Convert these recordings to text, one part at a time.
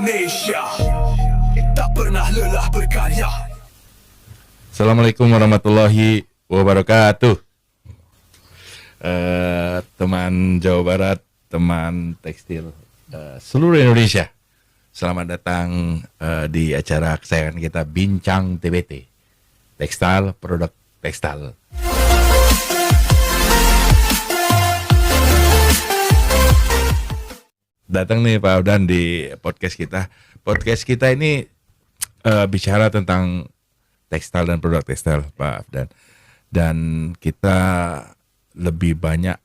Indonesia tak pernah lelah berkarya. Assalamualaikum warahmatullahi wabarakatuh. Teman Jawa Barat, teman tekstil seluruh Indonesia, selamat datang di acara kesayangan kita, Bincang TBT, Tekstil, Produk Tekstil. Datang nih Pak Afdan di podcast kita. Podcast kita ini bicara tentang tekstil dan produk tekstil, Pak Afdan. Dan kita lebih banyak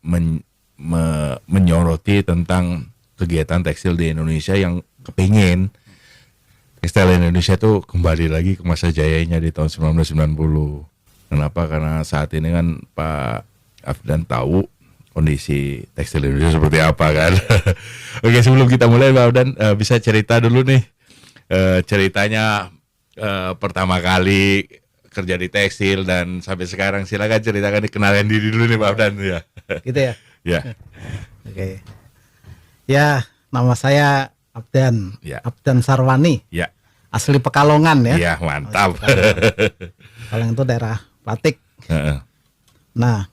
menyoroti tentang kegiatan tekstil di Indonesia yang kepingin tekstil Indonesia itu kembali lagi ke masa jayanya di tahun 1990. Kenapa? Karena saat ini kan Pak Afdan tahu kondisi tekstil Indonesia seperti apa kan. Oke, sebelum kita mulai Pak Afdan bisa cerita dulu nih ceritanya pertama kali kerja di tekstil dan sampai sekarang. Silakan ceritakan, dikenalin diri dulu nih Pak Afdan ya. Gitu ya. Ya. Oke. Ya, nama saya Afdan. Ya. Afdan Sarwani. Ya. Asli Pekalongan ya. Ya, mantap. Pekalongan itu daerah Batik. Nah,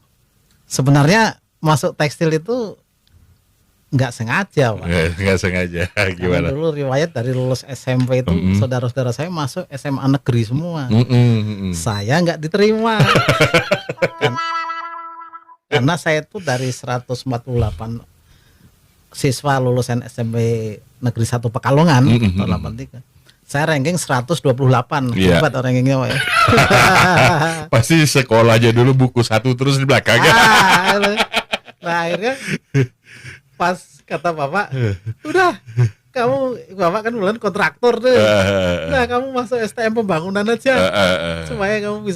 sebenarnya masuk tekstil itu nggak sengaja, Pak. Nggak sengaja. Gimana? Karena dulu riwayat dari lulus SMP itu saudara-saudara saya masuk SMA negeri semua. Saya nggak diterima. Karena saya itu dari 148 siswa lulusan SMP Negeri 1 Pekalongan tahun 83. Saya ranking 128. Iya. Hebat rankingnya, Pak ya. Pasti sekolah aja dulu buku satu terus di belakangnya. Nah, akhirnya pas kata bapak, udah kamu, bapak kan bulan kontraktor tuh, nah kamu masuk STM pembangunan aja, supaya kamu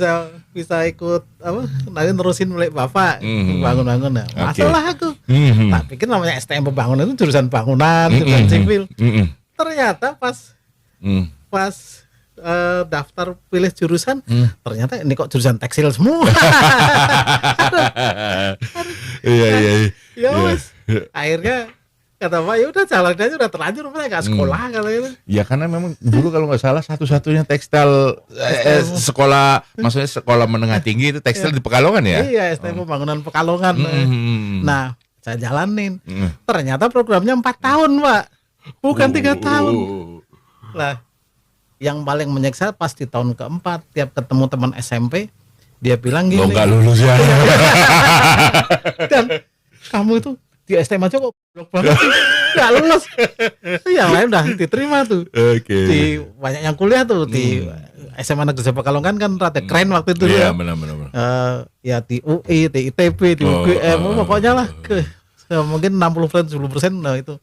bisa ikut apa, nanti nerusin milik bapak bangun-bangun. Nah, masuklah aku. Tak pikir namanya STM pembangunan itu jurusan bangunan, jurusan sipil. Ternyata pas daftar pilih jurusan, ternyata ini kok jurusan tekstil semua. Iya. Ya mas, akhirnya kata Pak, ya udah jalan aja, udah terlanjur, nggak sekolah kata itu. Ya karena memang dulu kalau nggak salah satu-satunya tekstil sekolah, maksudnya sekolah menengah tinggi itu tekstil di Pekalongan ya. Iya, STM Pembangunan Pekalongan. Nah, saya jalanin. Ternyata programnya 4 tahun Pak, bukan 3 tahun. Lah, yang paling menyiksa pas di tahun keempat, tiap ketemu teman SMP, dia bilang gini, lo nggak lulus ya. Dan kamu itu di STM aja kok blok banget sih, nggak lulus. Yang lain udah diterima tuh. Oke. Di banyak yang kuliah tuh di SMA Negeri Pekalongan kan rada keren waktu itu. Iya, ya. benar. Ya di UI, di ITB, di UGM, pokoknya lah mungkin 60%, 70%. Nah itu.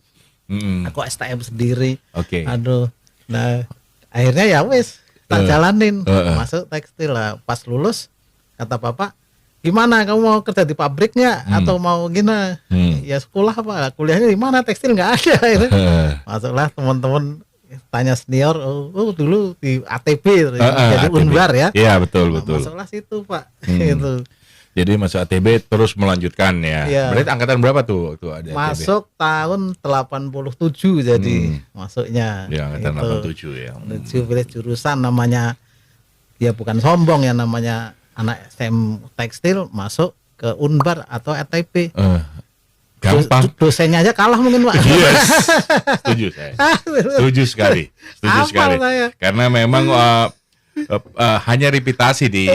Aku STM sendiri. Oke. Aduh. Nah, akhirnya ya wes tak jalanin masuk tekstil lah. Pas lulus kata bapak, gimana kamu mau kerja di pabriknya atau mau gimana? Ya sekolah Pak, kuliahnya di mana? Tekstil nggak ada. Masuklah teman-teman tanya senior, oh dulu di ATB jadi ATB. Unbar ya. Iya betul. Masuklah situ Pak. Itu. Jadi masuk ATB terus melanjutkan ya. Iya. Berarti angkatan berapa tuh waktu ada ATB? Masuk tahun 87 jadi masuknya. Ya angkatan Itu. 87 ya. Pilih jurusan namanya, ya bukan sombong ya, namanya anak STM tekstil masuk ke Unbar atau ATB. Gampang. Dosennya aja kalah mungkin Pak. Yes. Setuju sekali. Saya. Karena memang hanya reputasi di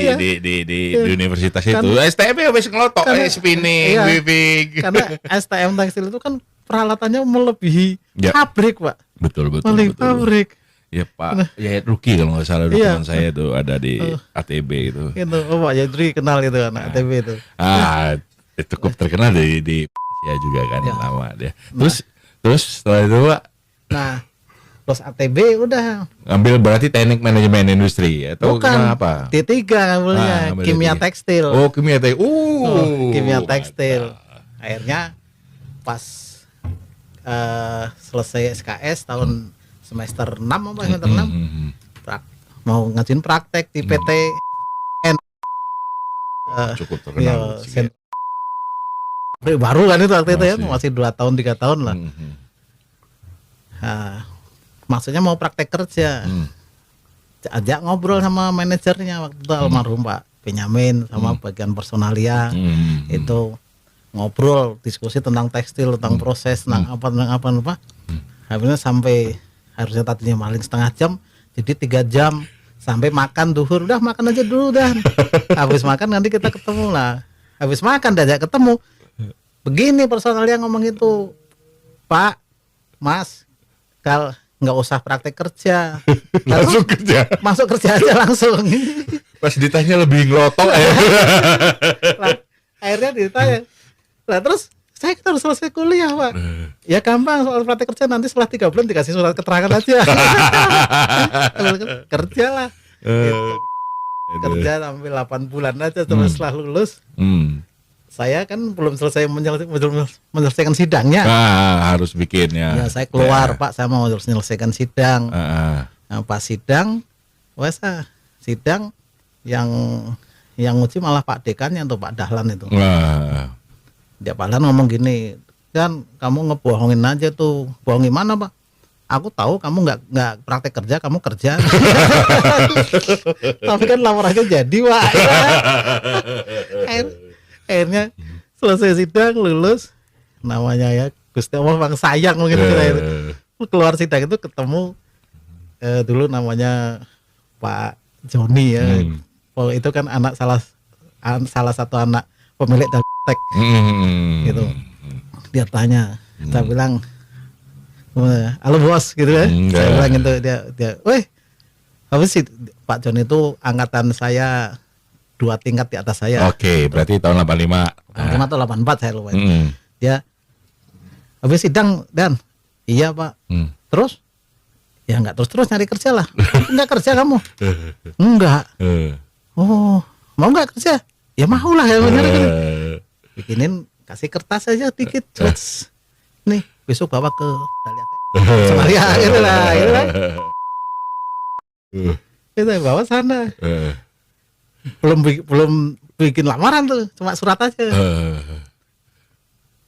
universitas Kan, itu. STM habis ngelotok, spinning, weaving. Karena STM tekstil itu kan peralatannya melebihi pabrik Pak. Betul. Pabrik. Ya Pak Yayat Ruki kalau nggak salah teman saya itu ada di ATB itu. Itu Pak Yadri kenal itu anak ATB itu. Cukup terkenal di ya juga kan lama dia. Terus setelah itu Pak. Nah, terus ATB udah Ambil berarti teknik manajemen industri atau bukan apa? D3 ngambilnya kimia D3. tekstil. Oh, kimia tekstil. Kimia tekstil. Akhirnya pas selesai SKS tahun semester 6 apa semester 6 mau ngajuin praktek di PT cukup terkenal baru kan itu waktu itu ya, masih 2 tahun 3 tahun lah. Nah, maksudnya mau praktek kerja. Ajak ngobrol sama manajernya waktu itu almarhum Pak Benyamin sama bagian personalia. Itu ngobrol, diskusi tentang tekstil, tentang proses, tentang apa. Habisnya sampai harusnya tadinya maling setengah jam, jadi 3 jam. Sampai makan duhur, udah makan aja dulu dan habis makan nanti kita ketemu lah. Habis makan diajak ketemu, begini personalia ngomong itu, Pak, Mas, kalau nggak usah praktek kerja, Langsung kerja. masuk kerja aja langsung. Pas ditanya lebih ngelotok ya. Lah, akhirnya ditanya, lah terus saya kita harus selesai kuliah Pak. Ya gampang, soal praktek kerja nanti setelah 3 bulan dikasih surat keterangan aja. Kerja lah. Gitu. Kerja sampai 8 bulan aja terus setelah lulus. Saya kan belum selesai menyelesaikan sidangnya. Harus bikin ya. Ya saya keluar Pak, saya mau menyelesaikan sidang. Nah, pas sidang, sidang yang uji malah Pak Dekannya tuh Pak Dahlan itu. Dia Pak Dahlan ngomong gini, kan kamu ngebohongin aja tuh. Bohongin mana Pak? Aku tahu kamu nggak praktek kerja, kamu kerja. Tapi kan laporannya jadi Pak. Akhirnya selesai sidang, lulus, namanya ya Gusti Allah Bang sayang mungkin kita itu. Keluar sidang itu ketemu dulu namanya Pak Joni ya. Oh, itu kan anak salah satu anak pemilik Daltek. Gitu. Dia tanya, saya bilang, halo bos gitu kan. Saya bilang gitu, dia, weh, habis sih Pak Joni itu angkatan saya 2 tingkat di atas saya. Oke, berarti tahun 85. 85 atau 84 saya lupa. Dia habis sidang dan iya Pak. Terus? Ya enggak terus nyari kerja lah. Enggak kerja kamu? Enggak. Oh, mau enggak kerja? Ya mau lah ya benar kan. Bikinin kasih kertas aja dikit. Terus nih besok bawa ke Daliatek. Semaria gitu lah. Kita bawa sana. Belum bikin lamaran tuh, cuma surat aja.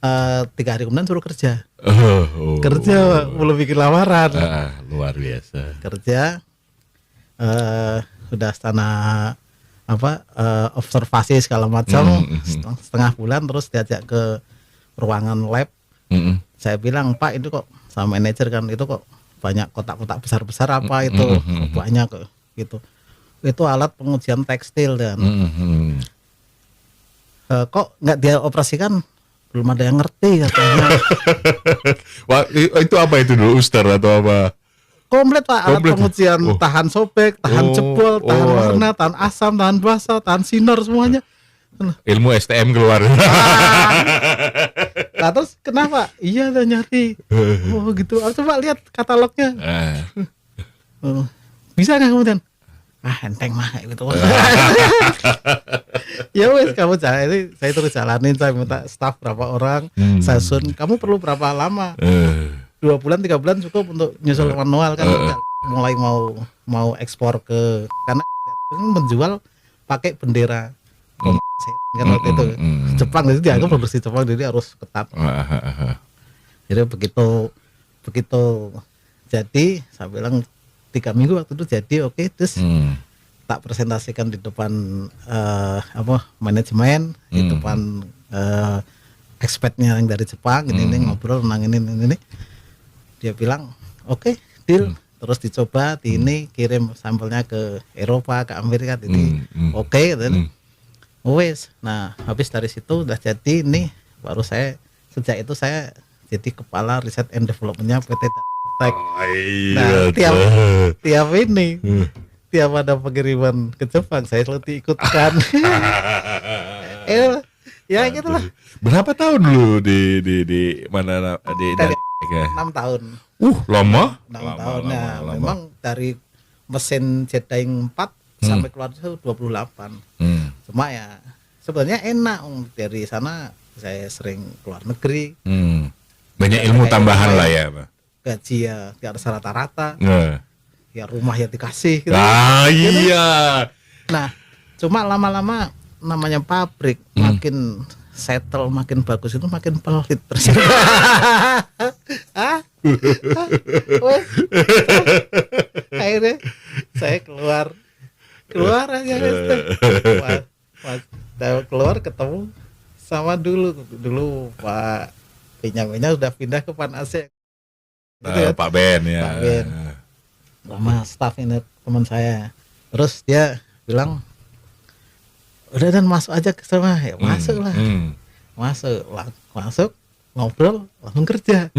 3 hari kemudian suruh kerja. Kerja Pak, belum bikin lamaran. Luar biasa. Kerja udah observasi segala macam. Setengah bulan terus diajak ke ruangan lab. Saya bilang, Pak itu kok sama manajer kan itu kok banyak kotak-kotak besar-besar apa itu banyak gitu. Itu alat pengujian tekstil dan kok nggak dia operasikan, belum ada yang ngerti katanya. Wah, itu apa itu dulu, Uster atau apa? Komplit Pak, alat Komplit. pengujian tahan sobek, tahan jebol, tahan warna, tahan asam, tahan basah, tahan sinar semuanya. Ilmu STM keluar. Nah terus kenapa? Iya udah nyari. Oh gitu. Coba lihat katalognya. Bisa nggak kemudian? Enteng mah gitu. Ya wes kamu jalan ini, saya terus jalanin, saya minta staff berapa orang, saya sun, kamu perlu berapa lama? 2 bulan 3 bulan cukup untuk nyusul manual kan. Mulai mau ekspor ke, karena menjual pakai bendera kan waktu itu Jepang, jadi dianggap produksi Jepang, jadi harus ketat. Jadi begitu jadi saya bilang 3 minggu waktu itu jadi oke, terus tak presentasikan di depan manajemen, di depan expertnya yang dari Jepang, ini ngobrol tentang ini. Dia bilang oke, deal. Terus dicoba di ini, kirim sampelnya ke Eropa, ke Amerika, ini oke, dan wes. Nah habis dari situ udah jadi ini, baru sejak itu saya jadi kepala riset and developmentnya PT Daltek. Nah tiap ada pengiriman ke Jepang saya selalu diikutkan. Ya gitulah. Berapa tahun dulu di mana di Daltek ya? 6 tahun. Lama? 6 tahun. Nah, memang dari mesin Jetting 4 sampai keluar itu 28. Cuma ya sebenarnya enak, dari sana saya sering keluar negeri. Banyak ilmu tambahan lah ya, Pak. Gaji ya di atas rata-rata. Ya rumah ya dikasih gitu. Iya. Nah, cuma lama-lama namanya pabrik makin settle, makin bagus itu makin pelit. Wes, akhirnya saya keluar aja wes. Pas keluar ketemu sama dulu Pak Benyaminnya udah pindah ke Pan Aceh. Gitu ya. Pak Ben ya. Pak Ben. Sama staff ini teman saya. Terus dia bilang, udah dan masuk aja ke sana. Ya masuk lah. Masuk ngobrol langsung kerja.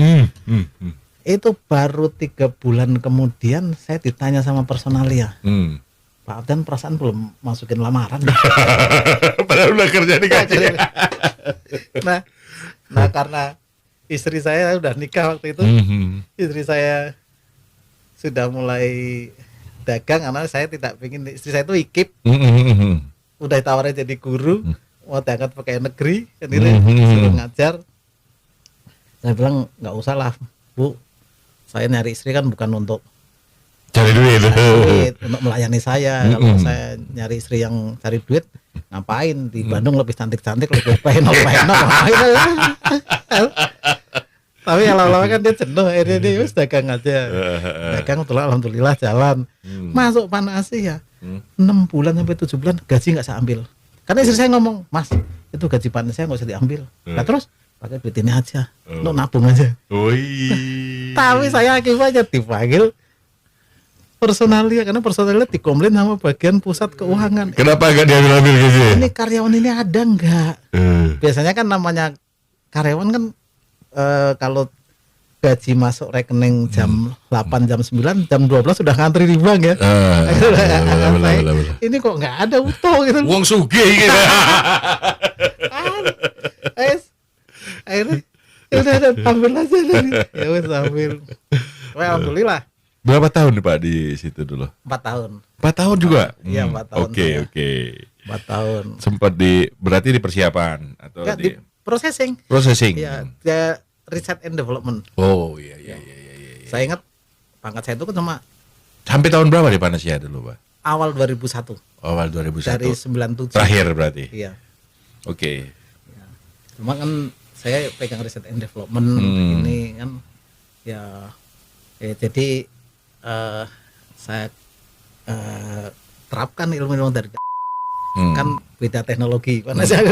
Itu baru 3 bulan kemudian saya ditanya sama personalia. Pak Abdan perasaan belum masukin lamaran. Padahal udah kerja di gaji. Nah karena istri saya udah nikah waktu itu, istri saya sudah mulai dagang karena saya tidak ingin istri saya itu ikip. Udah ditawarin jadi guru, mau diangkat pakai negeri, sendiri suruh ngajar. Saya bilang nggak usah lah Bu, saya nyari istri kan bukan untuk cari duit, untuk melayani saya. Kalau saya nyari istri yang cari duit, ngapain di Bandung lebih cantik-cantik, lebih enak. Tapi lama-lama kan dia jenuh, akhirnya dia wis dagang aja. Dagang betul, alhamdulillah jalan. Masuk Pan Aceh ya, 6 bulan sampai 7 bulan gaji nggak saya ambil. Karena istri saya ngomong, Mas itu gaji Pan Aceh nggak usah diambil. Nah terus pakai duit ini aja, untuk nabung aja. Tapi saya akibatnya dipanggil personalia, karena personalia dikomplain sama bagian pusat keuangan. Kenapa gak diambil gitu? Ini karyawan ini ada nggak? Biasanya kan namanya karyawan kan kalau gaji masuk rekening jam 8, jam 9, jam 12 sudah ngantri di bank ya. Ini kok nggak ada utuh gitu. Uang sugih gitu. Akhirnya udah ambil aja dari. Ya wes ambil. Wah, alhamdulillah. Berapa tahun nih Pak di situ dulu? 4 tahun. 4 tahun juga? Iya 4 tahun. Oke. 4 tahun. Sempat berarti di persiapan atau Nggak, di processing. Processing. Iya, dia research and development. Oh iya. Saya ingat pangkat saya itu kan cuma sampai tahun berapa di Panasia dulu Pak? awal 2001. Awal 2001. Dari 97. Terakhir berarti. Iya. Oke. Ya. Cuma kan saya pegang research and development ini kan ya jadi saya terapkan ilmu-ilmu dari kan beda teknologi. Panasia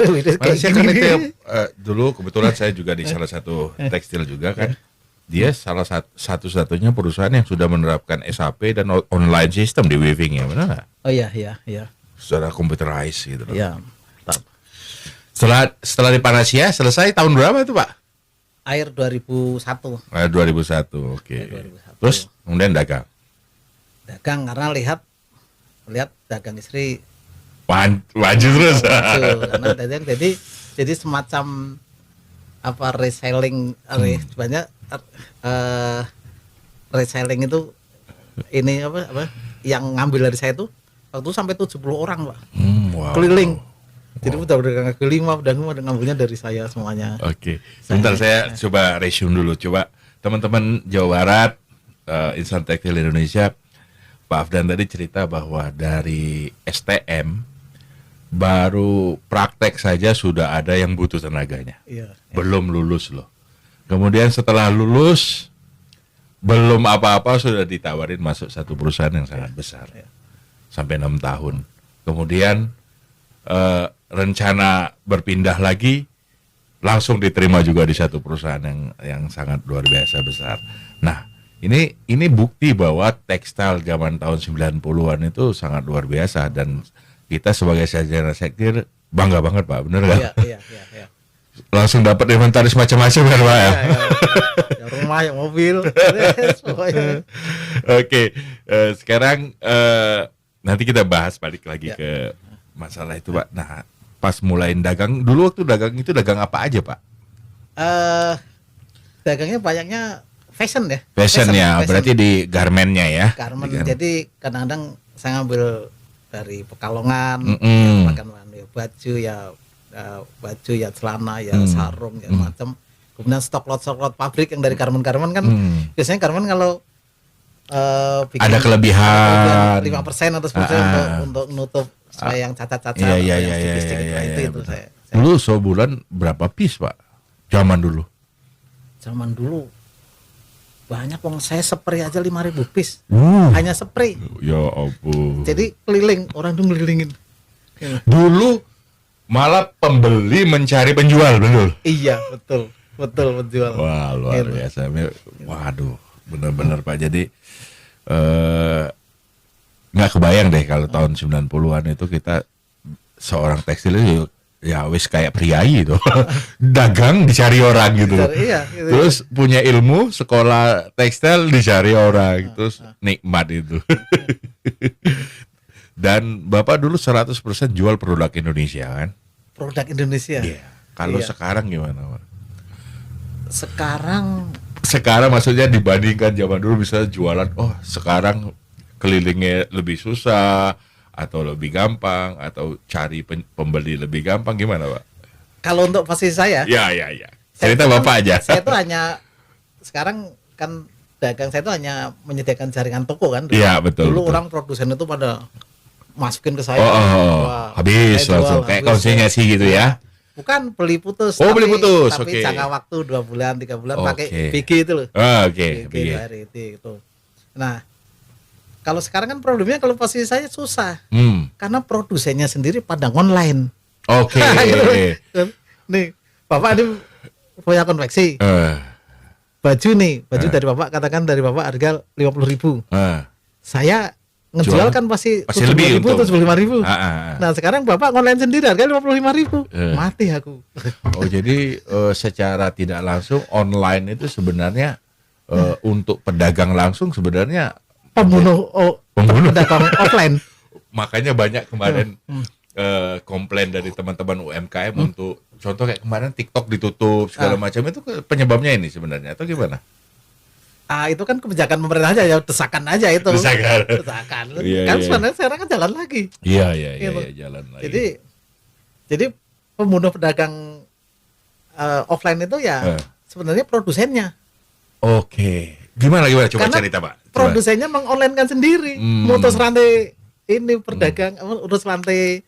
kan itu dulu kebetulan saya juga di salah satu tekstil juga kan. Dia salah satu-satunya perusahaan yang sudah menerapkan SAP dan online system di weaving ya, benar nggak? Oh iya. Secara computerized gitu loh. Iya. Setelah di Panasia selesai tahun berapa itu Pak? Akhir 2001. 2001, oke. 2001. Terus kemudian dagang karena lihat dagang istri maju terus. Karena dagang jadi semacam apa reselling banyak reselling itu ini apa yang ngambil dari saya itu waktu itu sampai 70 orang Pak. Wow. Keliling. Jadi udah keliling udah ngambilnya dari saya semuanya. Oke. Sebentar saya coba resume dulu. Coba teman-teman Jawa Barat, Insan Tekstil Indonesia, Pak Afdan tadi cerita bahwa dari STM baru praktek saja sudah ada yang butuh tenaganya. Iya. Belum lulus loh. Kemudian setelah lulus belum apa-apa sudah ditawarin masuk satu perusahaan yang sangat besar. Sampai 6 tahun. Kemudian rencana berpindah lagi langsung diterima juga di satu perusahaan yang sangat luar biasa besar. Nah, ini bukti bahwa tekstil zaman tahun 90-an itu sangat luar biasa dan kita sebagai sarjana tekstil bangga banget Pak, bener nggak? Iya. Langsung dapat inventaris macam-macam kan Pak ya? Ya rumah, ya mobil. Oke, sekarang nanti kita bahas balik lagi ke masalah itu Pak. Nah, pas mulain dagang, dulu waktu dagang itu dagang apa aja Pak? Dagangnya banyaknya fashion ya. Fashion. Berarti di garmennya ya. Garment. Jadi kadang-kadang saya ngambil dari Pekalongan, makan baju ya celana ya sarung ya macam. Kemudian stok lot pabrik yang dari garment kan biasanya garment kalau bikin ada kelebihan 5% atau 10% untuk nutup supaya yang cacat-cacat yang sedikit-sedikit itu saya. Dulu sebulan berapa piece Pak? Zaman dulu banyak, wong saya spray aja 5.000 piece. Hanya spray. Ya ampun. Jadi keliling, orang tuh ngelilingin. Ya. Dulu malah pembeli mencari penjual, betul. Iya, betul penjual. Wah, luar Gitu. biasa. Waduh, benar-benar Pak. Jadi nggak kebayang deh kalau tahun 90-an itu kita seorang tekstil itu ya wis kayak priayi itu. Dagang dicari orang gitu. Iya, gitu. Terus punya ilmu, sekolah tekstil dicari orang, terus nikmat itu. Dan Bapak dulu 100% jual produk Indonesia kan? Produk Indonesia. Iya. Kalau Iya. sekarang gimana, Pak? Sekarang Maksudnya dibandingkan zaman dulu bisa jualan, oh sekarang kelilingnya lebih susah atau lebih gampang atau cari pembeli lebih gampang, gimana Pak? kalau untuk posisi saya, Ya. Cerita Bapak aja. Saya tuh hanya sekarang kan dagang saya tuh hanya menyediakan jaringan toko kan. Iya, betul. Dulu betul. orang produsen itu pada masukin ke saya. Wah, Habis saya jual, langsung kayak habis. konsinyasi gitu ya. Bukan beli putus. Oh, beli putus, Tapi oke. jangka waktu 2 bulan, 3 bulan Oke. pakai BG itu loh. Oke, BG dari itu. Nah, kalau sekarang kan problemnya kalau posisi saya susah. Karena produsennya sendiri pada online. Oke. Gitu. Nih, Bapak ini punya konveksi. Baju dari Bapak, katakan dari Bapak harga 50.000. Saya ngejual Jual. kan pasti Pasti lebih 70.000 untung. 75.000. Ah. Nah, sekarang Bapak online sendiri harga 55.000. Mati aku. Oh, jadi secara tidak langsung online itu sebenarnya untuk pedagang langsung sebenarnya Pembunuh pedagang offline. makanya banyak kemarin komplain dari teman-teman UMKM untuk contoh kayak kemarin TikTok ditutup segala macam, itu penyebabnya ini sebenarnya atau gimana? Itu kan kebijakan pemerintah aja, ya desakan aja itu. Desakan. Iya, Kan iya. sebenarnya sekarang kan jalan lagi. Iya, Gitu. jalan lagi. Jadi pembunuh pedagang offline itu ya sebenarnya produsennya. Oke. Gimana coba Karena cerita, Pak? Coba. Produsennya mengonlinekan sendiri, mutus rantai ini pedagang, urus rantai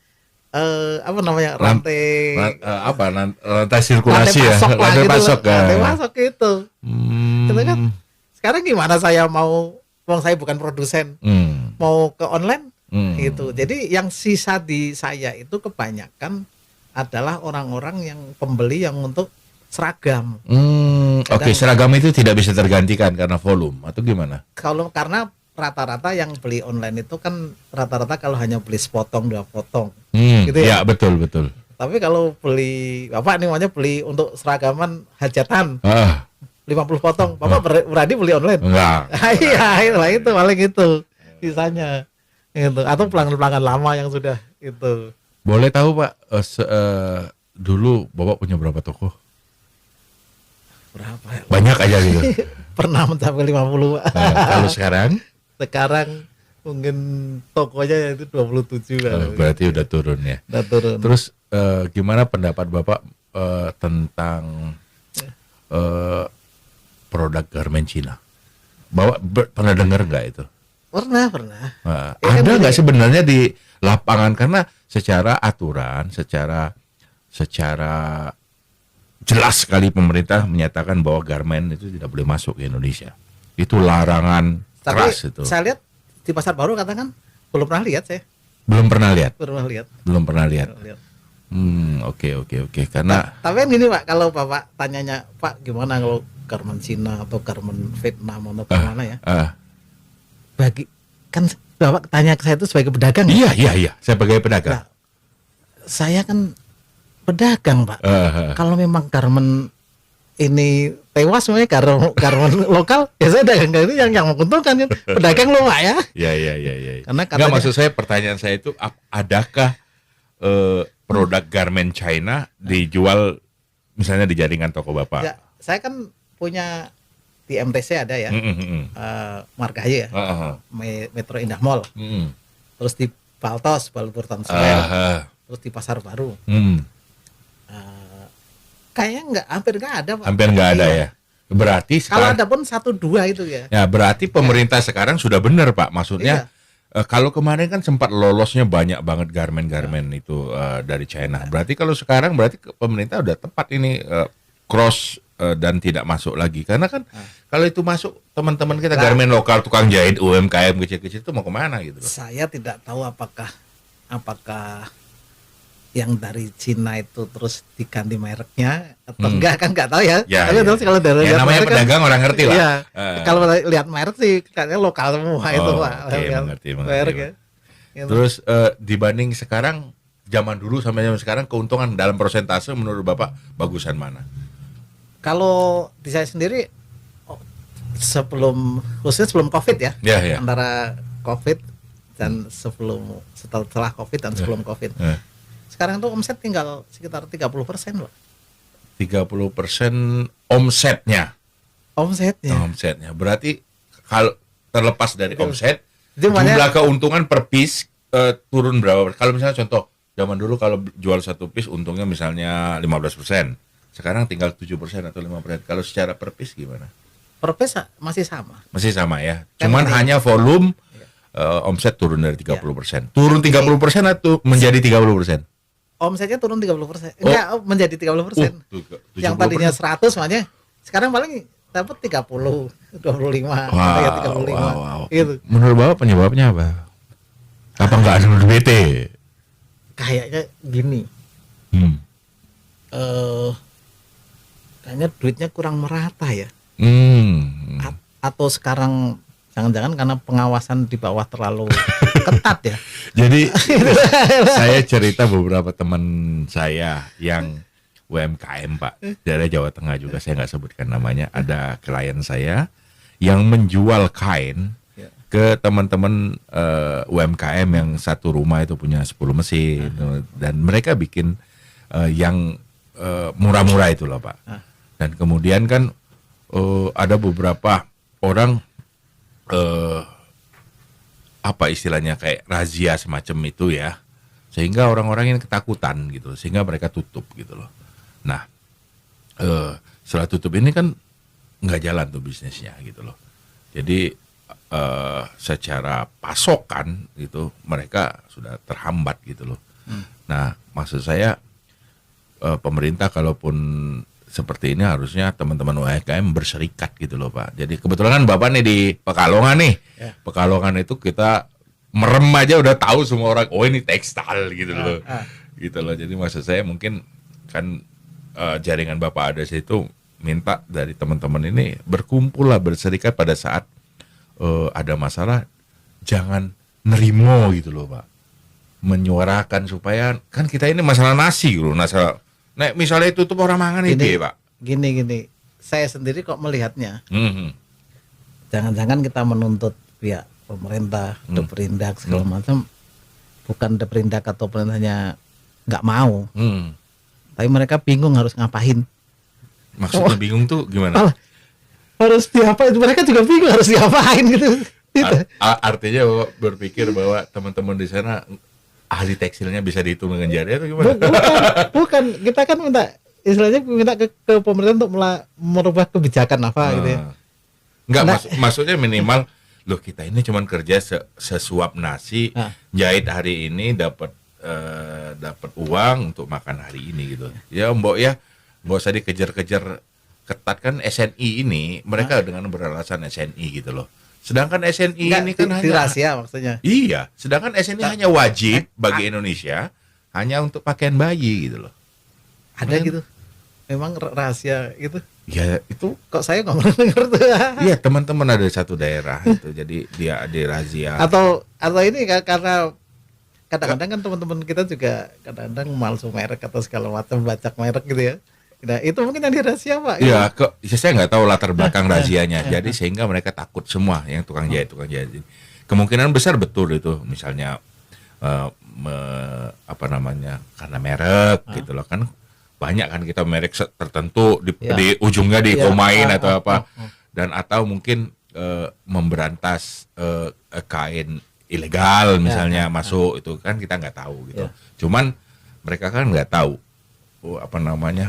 apa namanya, rantai Rantai sirkulasi ya, pasok lah rantai gitu, pasok kan. rantai pasok itu. Gitu kan. Sekarang gimana saya mau, wong saya bukan produsen, mau ke online gitu. Jadi yang sisa di saya itu kebanyakan adalah orang-orang yang pembeli yang untuk seragam. Oke, seragam itu tidak bisa tergantikan karena volume atau gimana? Karena rata-rata yang beli online itu kan rata-rata kalau hanya beli sepotong 2 potong. Gitu Ya, ya. betul. Tapi kalau beli, Bapak nih maunya beli untuk seragaman hajatan 50 potong, Bapak berani beli online? Enggak. Iya, itu paling itu sisanya. Gitu. Atau pelanggan-pelanggan lama yang sudah itu. Boleh tahu Pak, dulu Bapak punya berapa toko? Berapa ya? Banyak aja gitu. Pernah mencapai 50, Pak. Kalau sekarang? Sekarang mungkin tokonya itu 27 kan. Berarti udah turun ya. Udah turun. Terus gimana pendapat Bapak tentang produk garmen Cina? Bapak pernah dengar nggak itu? Pernah. Ada nggak sebenarnya di lapangan, karena secara aturan, secara jelas sekali pemerintah menyatakan bahwa garmen itu tidak boleh masuk ke Indonesia. Itu larangan Tapi keras itu. saya lihat di pasar baru katakan belum pernah lihat saya. Belum pernah lihat. Belum pernah lihat. Oke. Karena Tapi kan gini Pak, kalau Bapak tanyanya, Pak gimana kalau garmen Cina atau garmen Vietnam atau gimana ya? Bagi kan Bapak tanya ke saya itu sebagai pedagang. iya, saya sebagai pedagang. Nah, saya kan pedagang Pak. Kalau memang garmen ini tewas, semuanya garmen lokal, ya saya dagang ini yang menguntungkan kan. Pedagang lo Pak ya. Iya. Karena Nggak, katanya, maksud saya, pertanyaan saya itu adakah produk garmen China dijual misalnya di jaringan toko Bapak? ya, saya kan punya di MTC ada ya, Margahayu ya, Metro Indah Mall, terus di Baltos, Balbur Town Square, terus di Pasar Baru. Kayaknya hampir nggak ada Pak. Hampir nggak ada Iya. ya. Berarti Kalau sekarang, ada pun 1-2 itu ya. ya berarti pemerintah sekarang sudah benar Pak. Maksudnya kalau kemarin kan sempat lolosnya banyak banget garmen-garmen itu dari China. Berarti kalau sekarang berarti pemerintah udah tepat ini cross dan tidak masuk lagi. Karena kan kalau itu masuk teman-teman kita Nah. garmen lokal, tukang jahit, UMKM kecil-kecil itu mau kemana gitu loh. Saya tidak tahu apakah yang dari Cina itu terus diganti mereknya atau enggak, kan nggak tahu ya. Ya, Tapi ya. terus kalau dari Ya lihat namanya merek kan, pedagang orang ngerti lah. iya. Eh. Kalau lihat merek sih kayaknya lokal semua itu Oh, Pak. oke, Lihat mengerti. merek ya. Gitu. Terus dibanding sekarang, zaman dulu sampai zaman sekarang, keuntungan dalam persentase menurut Bapak bagusan mana? Kalau di saya sendiri khususnya sebelum Covid ya, Ya, ya. antara Covid dan setelah Covid dan sebelum Covid. Sekarang tuh omset tinggal sekitar 30% loh. 30% omsetnya. Omsetnya. Berarti kalau terlepas dari omset, Itu makanya- jumlah keuntungan per piece turun berapa? Kalau misalnya contoh, zaman dulu kalau jual satu piece untungnya misalnya 15%. Sekarang tinggal 7% atau 5%. Kalau secara per piece gimana? Per piece masih sama. Masih sama ya. Kan Cuman ini- hanya volume omset turun dari 30%. Turun 30% atau menjadi 30%? Omsetnya turun 30%. Enggak, menjadi 30%. Yang tadinya 100 makanya sekarang paling dapat 30, 25, ya 35. Wow. Gitu. Menurut Bapak penyebabnya apa? Apa nggak ada BT? Kayaknya gini. Kayaknya duitnya kurang merata ya. Atau sekarang jangan-jangan karena pengawasan di bawah terlalu ketat ya. Jadi saya cerita beberapa teman saya yang UMKM Pak, daerah Jawa Tengah juga, saya nggak sebutkan namanya. Ada klien saya yang menjual kain ke teman-teman UMKM yang satu rumah itu punya 10 mesin, dan mereka bikin yang murah-murah itu loh Pak. Dan kemudian kan ada beberapa orang apa istilahnya kayak razia semacam itu ya, sehingga orang-orang yang ketakutan gitu, sehingga mereka tutup gitu loh. Nah setelah tutup ini kan nggak jalan tuh bisnisnya gitu loh. Jadi secara pasokan gitu mereka sudah terhambat gitu loh. Nah maksud saya pemerintah kalaupun seperti ini harusnya teman-teman UMKM berserikat gitu loh Pak. Jadi kebetulan kan Bapak nih di Pekalongan nih. Ya. Pekalongan itu kita merem aja udah tahu semua orang, oh ini tekstil gitu loh. Gitu loh. Jadi maksud saya mungkin kan jaringan Bapak ada situ, minta dari teman-teman ini berkumpul lah, berserikat pada saat ada masalah, jangan nerimo gitu loh Pak. Menyuarakan supaya kan kita ini masalah nasi gitu, masalah nek misalnya tutup orang mangan itu ya Pak. Gini. Saya sendiri kok melihatnya, jangan-jangan kita menuntut pihak pemerintah, Deperindak segala macam, bukan Deperindak atau pemerintahnya nggak mau, tapi mereka bingung harus ngapain. Maksudnya bingung tuh gimana? Malah harus diapain? Mereka juga bingung harus diapain gitu. Artinya Bapak berpikir bahwa teman-teman di sana ahli tekstilnya bisa dihitung dengan jari atau gimana? Bukan. Kita kan minta ke pemerintah untuk merubah kebijakan apa gitu ya. Enggak, Nah. maksudnya minimal loh kita ini cuman kerja sesuap nasi, jahit hari ini dapat uang untuk makan hari ini gitu. Ya Mbok ya, nggak usah dikejar-kejar ketat kan. SNI ini mereka dengan beralasan SNI gitu loh. Sedangkan SNI Enggak, ini kan di hanya rahasia maksudnya. Iya, sedangkan SNI hanya wajib bagi Indonesia hanya untuk pakaian bayi gitu loh. Ada gitu. Memang rahasia gitu. Ya itu Kok saya nggak pernah denger tuh. iya teman-teman ada satu daerah itu, jadi dia ada razia. Atau ini karena kadang-kadang kan teman-teman kita juga kadang-kadang malsu merek atau segala macam, bacak merek gitu ya. Nah, itu mungkin yang rahasia Pak. Iya, saya nggak tahu latar belakang razianya. Jadi sehingga mereka takut semua yang tukang jahit. Kemungkinan besar betul itu, misalnya karena merek gitu loh kan. Banyak kan kita merek tertentu di ujungnya dikomain atau apa. Dan atau mungkin memberantas kain ilegal misalnya masuk itu kan kita nggak tahu gitu. Cuman mereka kan nggak tahu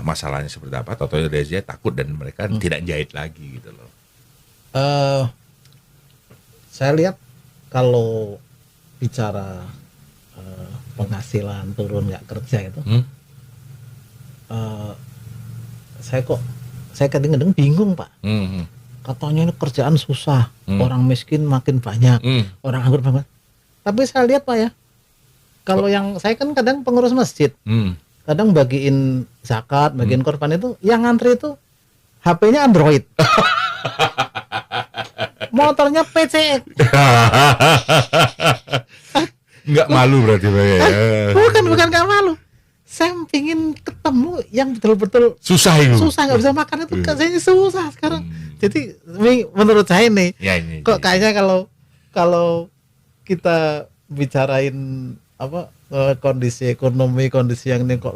masalahnya seperti apa, atau razia takut dan mereka tidak jahit lagi gitu loh. Saya lihat kalau bicara penghasilan turun nggak kerja itu, saya kok saya kadang-kadang bingung Pak. Katanya ini kerjaan susah, orang miskin makin banyak, orang anggur banget. Tapi saya lihat Pak ya, kalau yang saya kan kadang pengurus masjid, kadang bagiin zakat, bagiin korban itu, yang ngantri itu HP-nya Android, motornya PCX. Nggak malu berarti Pak ya? Bukan nggak malu. Saya pingin ketemu yang betul-betul Susah itu. susah nggak bisa makan itu kayaknya susah sekarang. Jadi ini menurut saya nih, Ya, ini. kok kayaknya kalau kita bicarain apa kondisi ekonomi, kondisi yang ini kok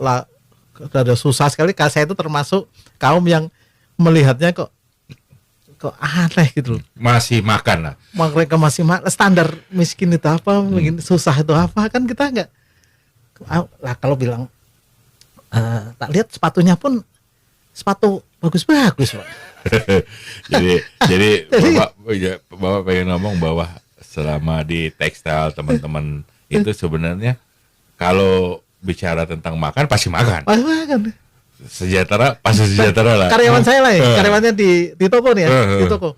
ada susah sekali. Saya itu termasuk kaum yang melihatnya kok aneh gitu loh. Masih makan lah. Mereka masih standar miskin itu apa, susah itu apa, kan kita nggak lah. Kalau bilang tak lihat sepatunya pun sepatu bagus-bagus Pak. jadi Bapak pengen ngomong bahwa selama di tekstil teman-teman itu sebenarnya kalau bicara tentang makan pasti makan. Pas makan. Sejahtera pasti sejahtera lah. Karyawan saya lah ya, karyawannya di toko nih ya, di toko.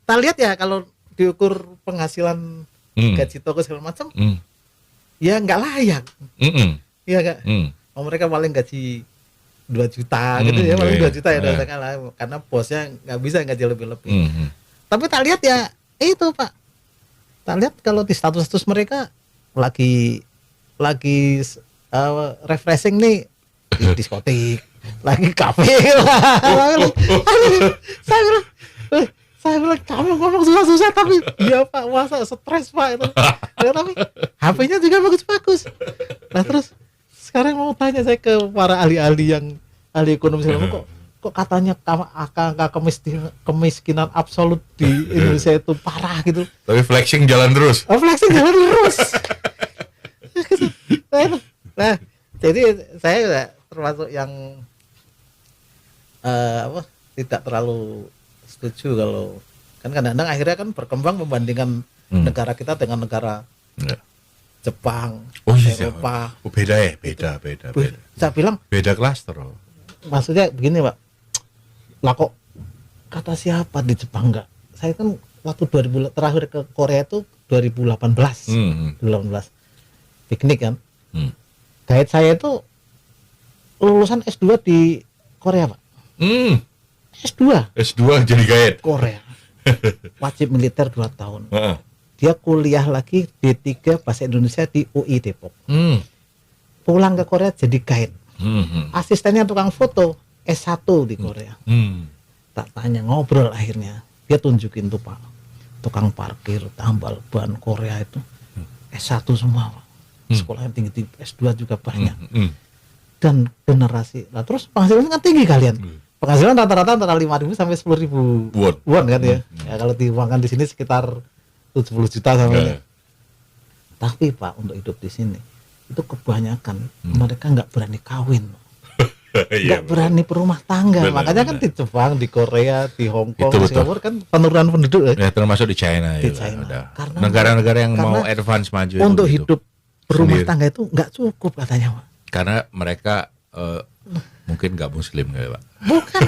Kita lihat ya kalau diukur penghasilan gaji toko segala macam, ya nggak layak. Iya nggak? Oh, mereka paling gaji 2 juta gitu ya, paling 2 juta ya karena bosnya nggak bisa gaji lebih-lebih. Tapi tak lihat ya itu Pak, tak lihat kalau di status mereka lagi refreshing nih di diskotik, lagi kafe lah. Saya bilang kamu ngomong susah-susah tapi iya Pak, masa stres Pak itu. Ya, tapi HP-nya juga bagus-bagus. Nah terus sekarang mau tanya saya ke para ahli-ahli yang ahli ekonomi kok katanya angka kemiskinan absolut di Indonesia itu parah gitu. Tapi flexing jalan terus. Flexing jalan terus. Nah, jadi saya termasuk yang tidak terlalu setuju kalau kan kadang-kadang akhirnya kan berkembang membandingkan negara kita dengan negara Jepang, Eropa. Beda ya, beda. Saya bilang Beda klaster. maksudnya begini Pak, lah kok kata siapa di Jepang enggak? Saya kan waktu 2000 terakhir ke Korea itu 2018, 2018 piknik kan. Guide saya itu lulusan S2 di Korea Pak. S2 jadi guide Korea, wajib militer 2 tahun. Dia kuliah lagi D3 bahasa Indonesia di UI Depok. Pulang ke Korea jadi guide. Asistennya tukang foto S1 di Korea. Tak tanya, ngobrol akhirnya. Dia tunjukin tuh Pak, tukang parkir, tambal ban Korea itu S1 semua Pak. Sekolahnya tinggi, S2 juga banyak. Dan generasi. Nah terus penghasilannya kan tinggi kalian. Penghasilan rata-rata antara 5.000 sampai 10.000 won kan ya. Ya kalau diuangkan di sini sekitar 70 juta sama ini. Tapi Pak untuk hidup di sini itu kebanyakan mereka nggak berani kawin, nggak berani berumah tangga. Makanya kan di Jepang, di Korea, di Hong Kong, Singapura kan penurunan penduduk ya. Termasuk di China. Di China. Karena negara-negara yang mau advance maju untuk hidup berumah tangga itu nggak cukup katanya Pak. Karena mereka mungkin nggak muslim kali Pak. Bukan,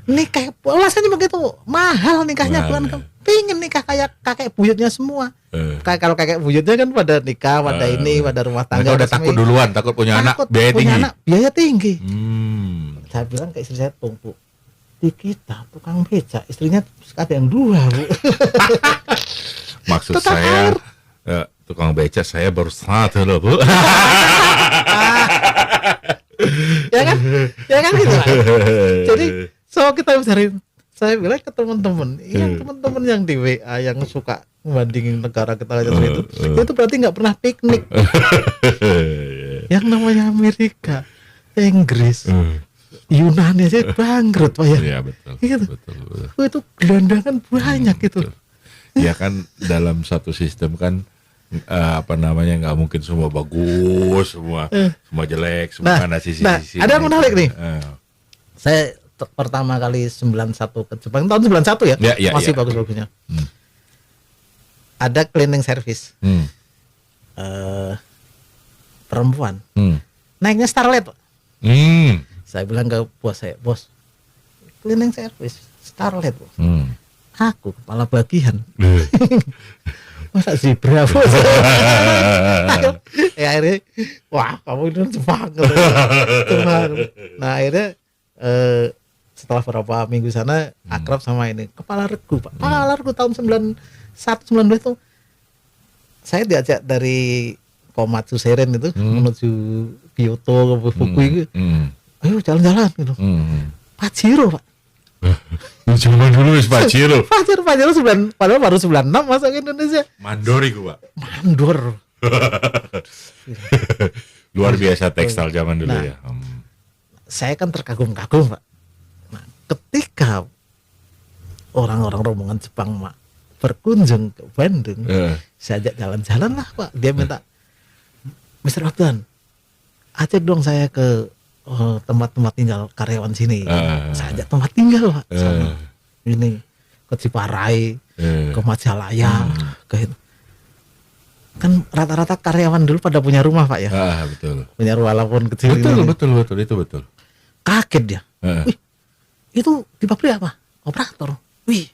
nikah alasannya begitu mahal nikahnya, bukan pengen nikah kayak kakek buyutnya semua. Kalau kakek buyutnya kan pada nikah, pada ini, pada rumah tangga. Mereka udah takut duluan, takut punya anak, biaya tinggi. Saya bilang ke istri saya, Bu, di kita tukang beca, istrinya ada yang 2 Bu. Maksud saya tukang beca saya baru 1 loh Bu. ya kan gitu lah. Jadi kita bicara, saya bilang ke teman-teman, teman-teman yang di WA yang suka membandingin negara kita itu berarti nggak pernah piknik. Yang namanya Amerika, Inggris, Yunani aja bangkrut Pak ya. Iya betul. Gitu. Betul. Itu gelandangan banyak gitu. Ya kan dalam satu sistem kan nggak mungkin semua bagus, semua jelek, semua ada sisi-sisi. Ada yang menarik nih. Saya pertama kali 91 ke Jepang tahun 91 ya, masih bagus-bagusnya. Ada cleaning service, perempuan, naiknya Starlet. Saya bilang ke bos saya, bos, cleaning service Starlet. Hmm. Aku kepala bagian. Masa zebra bos? Ya akhirnya, wah kamu itu Jepang. Nah akhirnya setelah beberapa minggu sana akrab sama ini kepala regu Pak. Kepala regu tahun 91 92 itu saya diajak dari Komatsu Seiren itu menuju Kyoto ke Fukui gitu. Ayo jalan-jalan gitu. Pajero Pak. Zaman dulu wis Pajero. Pajero padahal baru 96 masuk ke Indonesia. Mandor iku, Pak. Mandor. Luar biasa tekstil zaman dulu Nah, ya. Saya kan terkagum-kagum Pak. Nah, ketika orang-orang rombongan Jepang Pak berkunjung ke Bandung, saya ajak jalan-jalan lah Pak. Dia minta, Mr. Abdan, ajak dong saya ke tempat-tempat tinggal karyawan sini. Saya ajak tempat tinggal Pak. Sama ini ke Ciparai, ke Majalaya, ke itu. Kan rata-rata karyawan dulu pada punya rumah Pak ya. Betul. Punya rumah walaupun kecil. Betul, itu betul. Kaget dia. Wih, itu di pabrik apa? Operator. Wih,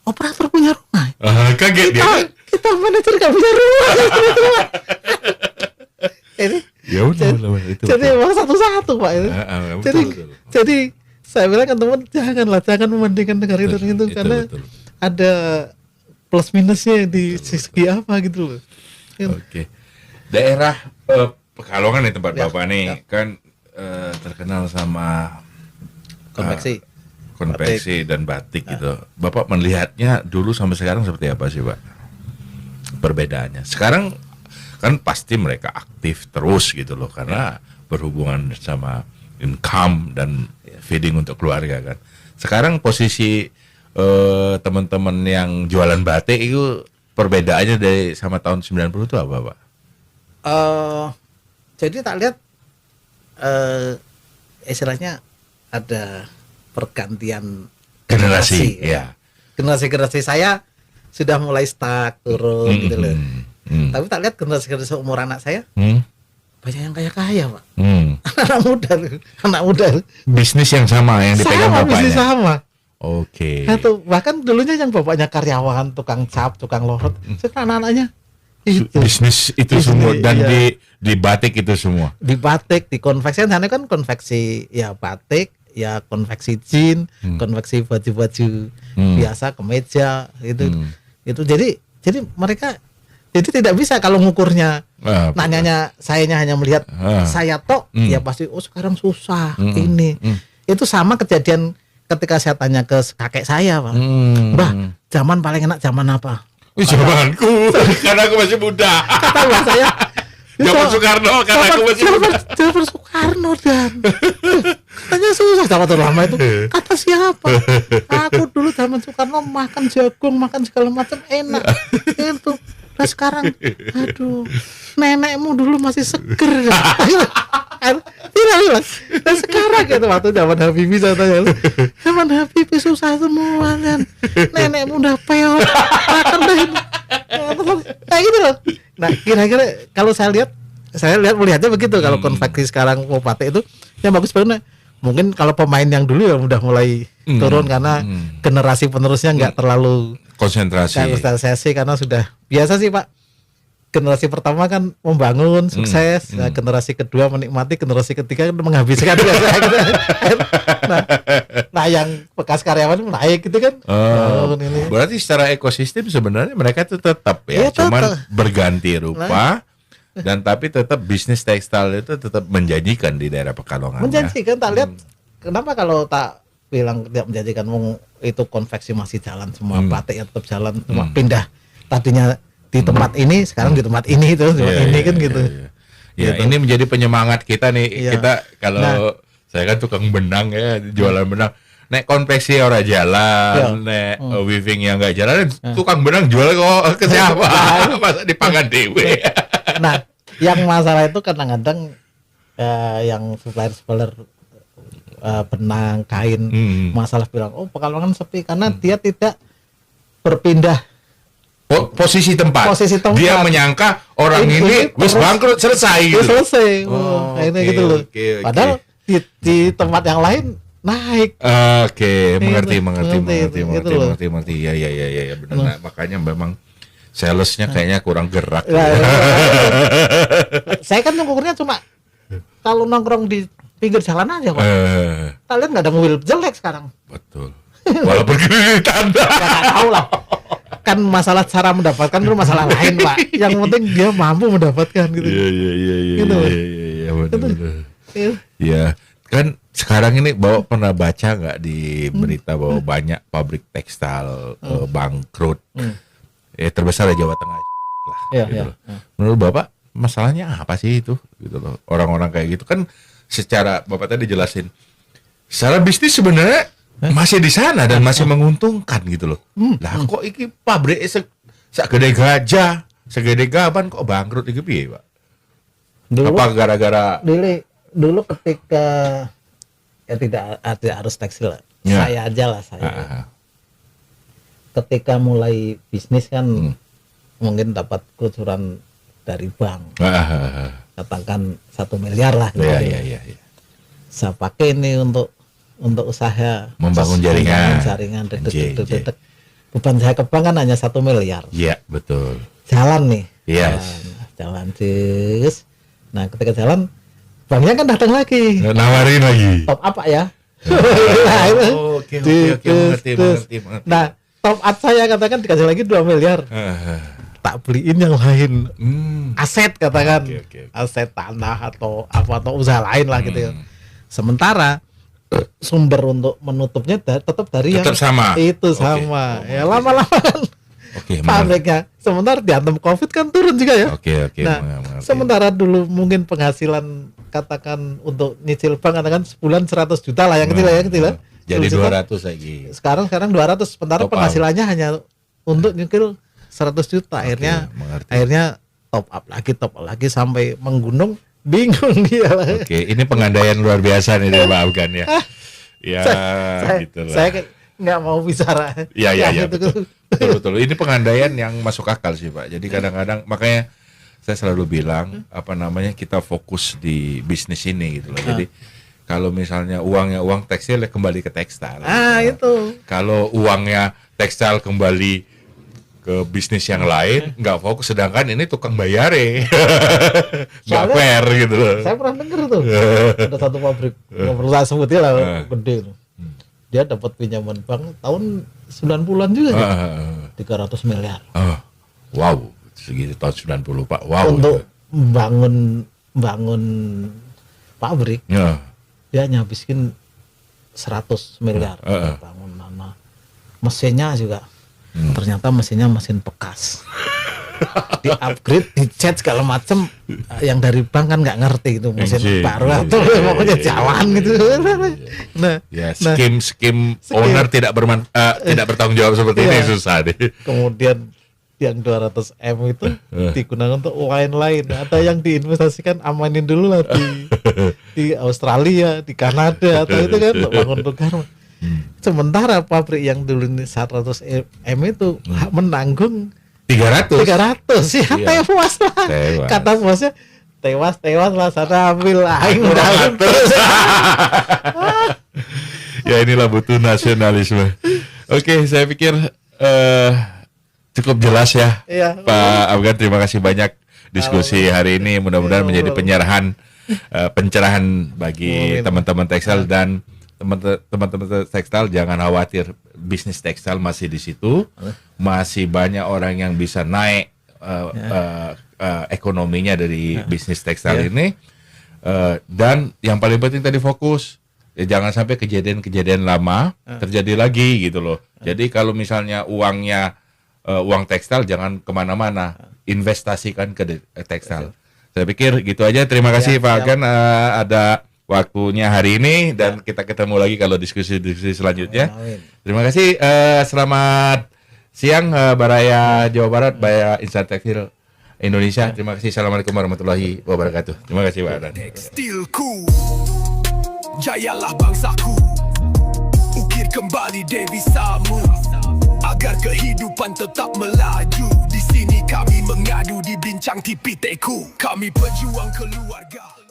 operator punya rumah. Kaget dia. Kita manajer gak punya rumah. Ini Ya udah, itu. jadi emang satu-satu Pak itu. Jadi saya bilang kan teman jangan membandingkan negara itu karena betul. ada plus minusnya di segi apa gitu loh. Oke. Daerah Pekalongan nih tempat Ya, Bapak nih kan terkenal sama konveksi dan batik gitu. Bapak melihatnya dulu sampai sekarang seperti apa sih, Pak? Perbedaannya. Sekarang kan pasti mereka aktif terus gitu loh karena berhubungan sama income dan feeding untuk keluarga kan. Sekarang posisi teman-teman yang jualan batik itu perbedaannya dari sama tahun 90 itu apa, Pak? Jadi tak lihat istilahnya ada pergantian Generasi, ya. Generasi saya sudah mulai stuck turun gitu loh. Tapi tak lihat generasi umur anak saya banyak yang kaya Pak. anak muda Bisnis yang sama yang dipegang sama, bapaknya. bisnis sama. Oke. Atau bahkan dulunya yang bapaknya karyawan, tukang cap, tukang lorot, sekarang anak-anaknya itu Bisnis itu Bisnis, semua dan iya. di batik itu semua. di batik, di konveksi sana kan konveksi ya batik, ya konveksi jin, konveksi baju-baju biasa, kemeja itu. Itu jadi mereka jadi tidak bisa kalau ngukurnya nanyanya sayanya hanya melihat saya tok ya pasti sekarang susah ini. Itu sama kejadian ketika saya tanya ke kakek saya, Pak. Mbah, zaman paling enak zaman apa? Zamanku, karena aku masih muda. Kata mbah saya, Zaman Soekarno, karena aku masih muda. Zaman Soekarno dan katanya susah zaman lama itu. Kata siapa? Aku dulu zaman Soekarno makan jagung, makan segala macam enak. Itu. Nah sekarang, aduh, nenekmu dulu masih seger. Tidak. Dan sekarang gitu waktu zaman Habibie saya tanya, zaman Habibie susah semua kan. Nenekmu udah peot, makan dah ini. Kayak gitu loh. Nah kira-kira kalau saya melihatnya begitu. Kalau konveksi sekarang mau batik itu yang bagus banget. Mungkin kalau pemain yang dulu ya udah mulai turun karena generasi penerusnya nggak terlalu konsentrasi karena sudah biasa sih Pak. Generasi pertama kan membangun sukses, nah, generasi kedua menikmati, generasi ketiga kan menghabiskan biasa. Nah yang bekas karyawan naik gitu kan. Ini. Berarti secara ekosistem sebenarnya mereka itu tetap ya, cuman berganti rupa. Dan tapi tetap bisnis tekstil itu tetap menjanjikan di daerah Pekalongan. Menjanjikan, tak lihat kenapa kalau tak bilang tidak menjanjikan, itu konveksi masih jalan semua, batik ya tetap jalan, cuma pindah tadinya di tempat ini, sekarang di tempat ini itu, ini kan gitu. Ya, gitu. ini menjadi penyemangat kita nih. Kita kalau saya kan tukang benang ya, jualan benang. Nek konveksi ora jalan, nek weaving yang enggak jalan, tukang benang jual kok ke siapa? Masa dipangan dewe. Nah, yang masalah itu kadang-kadang yang supplier benang, kain, masalah bilang, Pekalongan sepi karena dia tidak berpindah posisi tempat. Dia menyangka orang ini wis bangkrut selesai gitu. Selesai. Akhirnya gitu loh. Padahal di tempat yang lain naik. Oke, mengerti. Gitu loh. Ya, benar. Nah, makanya memang salesnya kayaknya kurang gerak. Nah, saya kan ngukurnya cuma kalau nongkrong di pinggir jalan aja Pak. Kalian nggak ada mobil jelek sekarang. Betul. Walaupun kredit Ya nggak tahu lah. Kan masalah cara mendapatkan itu masalah lain Pak. Yang penting dia mampu mendapatkan gitu. Iya, Gitu. iya, benar. Iya. Ya, kan sekarang ini pernah baca nggak di berita bahwa banyak pabrik tekstil bangkrut. Ya terbesar di Jawa Tengah lah. Iya, Gitu iya. loh. Menurut Bapak masalahnya apa sih itu? Gitu loh. Orang-orang kayak gitu kan secara Bapak tadi jelasin. Secara bisnis sebenarnya masih di sana dan masih menguntungkan gitu loh. Lah kok iki pabrik segede gajah, segede gaban kok bangkrut iki piye, Pak? Dulu, Apa gara-gara dulu ketika ya tidak harus tekstil. Ya. Saya aja lah saya. Ketika mulai bisnis kan mungkin dapat kucuran dari bank. Katakan 1 miliar lah. Gitu. Iya. Saya pakai ini untuk usaha Membangun jaringan. dedek. Beban saya ke bank kan hanya 1 miliar. Iya, betul. Jalan nih. Yes. Jalan terus. Nah, ketika jalan banknya kan datang lagi. Nawarin lagi. Top up Pak ya. Oke, mengerti. Nah, top up saya katakan dikasih lagi 2 miliar. Tak beliin yang lain. Aset katakan. Oke. Aset tanah atau apa atau usaha lain lah gitu ya. Sementara sumber untuk menutupnya tetap dari Tetap yang sama. itu Oke. sama. Ya lama-lama kan Oke, pabriknya. Sementara dihantam Covid kan turun juga ya. Oke. Nah, mengerti. sementara dulu mungkin penghasilan katakan untuk nyicil bank katakan sebulan 100 juta lah yang kecil ya. Jadi 10 juta. 200 lagi. Sekarang 200 sementara Top up. penghasilannya hanya untuk nyicil 100 juta. mengerti. Akhirnya top up lagi sampai menggunung, bingung dia lah. Oke, ini pengandaian luar biasa nih dari Pak Afgan ya. Ya, gitu lah. Saya nggak mau bicara. Ya, yang itu. betul. Ini pengandaian yang masuk akal sih Pak. Jadi kadang-kadang makanya saya selalu bilang kita fokus di bisnis ini gitu loh. Jadi kalau misalnya uangnya uang tekstil ya kembali ke tekstil. Itu. Kalau uangnya tekstil kembali ke bisnis yang lain nggak fokus, sedangkan ini tukang bayare nggak Soalnya fair gitu loh. Saya pernah denger tuh ada satu pabrik nggak perlu saya sebutin lah gede tuh. Dia dapat pinjaman bank tahun 90-an juga ya. 300 miliar Wow, segitu tahun 90 Pak. Wow. untuk bangun pabrik. Ya. Dia nyabisin 100 miliar bangun mana. Mesinnya juga ternyata mesinnya mesin bekas. Di upgrade, dicat segala macem. Yang dari bank kan nggak ngerti itu mesin baru atau pokoknya jalan gitu. Nah, Skim owner tidak bertanggung jawab seperti ini susah deh. Kemudian yang 200 M itu digunakan untuk lain-lain. Ada yang diinvestasikan amanin dulu lah di Australia, di Kanada atau itu kan untuk bangun garmen. Sementara pabrik yang dulu ini 100 M itu menanggung 300 ya Iya. tewas lah. Tewas. Kata bosnya tewas lah sana ambil aing dalam Ya inilah butuh nasionalisme. Oke, saya pikir cukup jelas ya, Iya. Pak Afgan. Terima kasih banyak diskusi hari ini. Mudah-mudahan menjadi pencerahan bagi teman-teman tekstil dan teman-teman tekstil. Jangan khawatir, bisnis tekstil masih di situ, masih banyak orang yang bisa naik ekonominya dari bisnis tekstil ini. Dan yang paling penting tadi fokus. Jangan sampai kejadian-kejadian lama terjadi lagi gitu loh. Jadi kalau misalnya uangnya uang tekstil, jangan kemana-mana, investasikan ke tekstil. Saya pikir gitu aja. Terima kasih Pak Afgan ada waktunya hari ini dan kita ketemu lagi kalau diskusi-diskusi selanjutnya. Terima kasih. Selamat siang Baraya Jawa Barat, Baraya Insan Tekstil Indonesia. Terima kasih. Assalamualaikum warahmatullahi wabarakatuh. Terima kasih Pak Afgan. Tekstilku, jayalah bangsaku, ukir kembali devisamu agar kehidupan tetap melaju. Di sini kami mengadu, di bincang TPT-ku, kami pejuang keluarga.